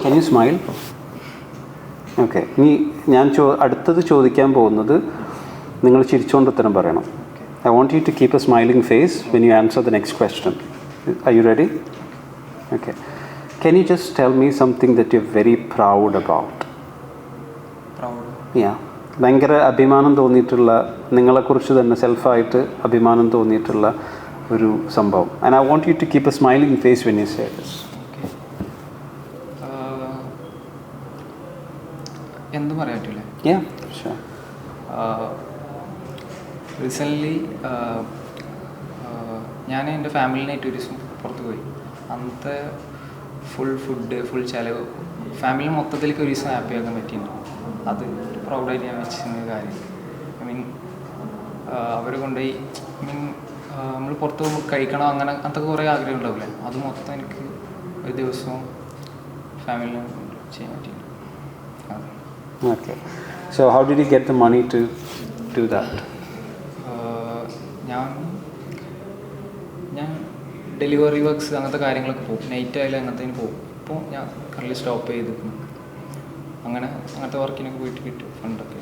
Can you smile? Okay, ഇനി ഞാൻ അടുത്തത് ചോദിക്കാൻ പോകുന്നത് നിങ്ങൾ ചിരിച്ചുകൊണ്ട് ഉത്തരം പറയണം. I want you to keep a smiling face when you answer the next question. Are you ready? Okay. Can you just tell me something that you're very proud about? Proud? Yeah. ഭയങ്കര അഭിമാനം തോന്നിയിട്ടുള്ള, നിങ്ങളെക്കുറിച്ച് തന്നെ സെൽഫായിട്ട് അഭിമാനം തോന്നിയിട്ടുള്ള ഒരു സംഭവം. And I want you to keep a smiling face when you say this. എന്ത് പറയാൻ പറ്റില്ലേ? Yeah, sure. റീസെൻ്റ്ലി ഞാൻ എൻ്റെ ഫാമിലിനായിട്ട് ഒരു ദിവസം പുറത്ത് പോയി. അന്നത്തെ ഫുൾ ഫുഡ്, ഫുൾ ചിലവ്, ഫാമിലി മൊത്തത്തിലേക്ക് ഒരു ദിവസം ഹാപ്പി ആക്കാൻ പറ്റിയിട്ടുണ്ട്. അത് പ്രൗഡായിട്ട് ഞാൻ വെച്ചിരുന്ന കാര്യം. ഐ മീൻ അവർ കൊണ്ടുപോയി, ഐ മീൻ നമ്മൾ പുറത്ത് പോകുമ്പോൾ കഴിക്കണം, അങ്ങനത്തെ കുറേ ആഗ്രഹം ഉണ്ടാവില്ലേ, അത് മൊത്തം എനിക്ക് ഒരു ദിവസവും ഫാമിലിനെ ചെയ്യാൻ പറ്റിയിട്ടുണ്ട്. Okay. So how did you get the money to do that? ഞാൻ ഡെലിവറി വർക്ക്സ് അങ്ങനത്തെ കാര്യങ്ങളൊക്കെ പോകും. നൈറ്റ് ആയാലും അങ്ങനത്തേന് പോകും. ഇപ്പോൾ ഞാൻ കറക്റ്റ് സ്റ്റോപ്പ് ചെയ്തിരിക്കുന്നു. അങ്ങനത്തെ വർക്കിനൊക്കെ പോയിട്ട് കിട്ടും ഫണ്ടൊക്കെ.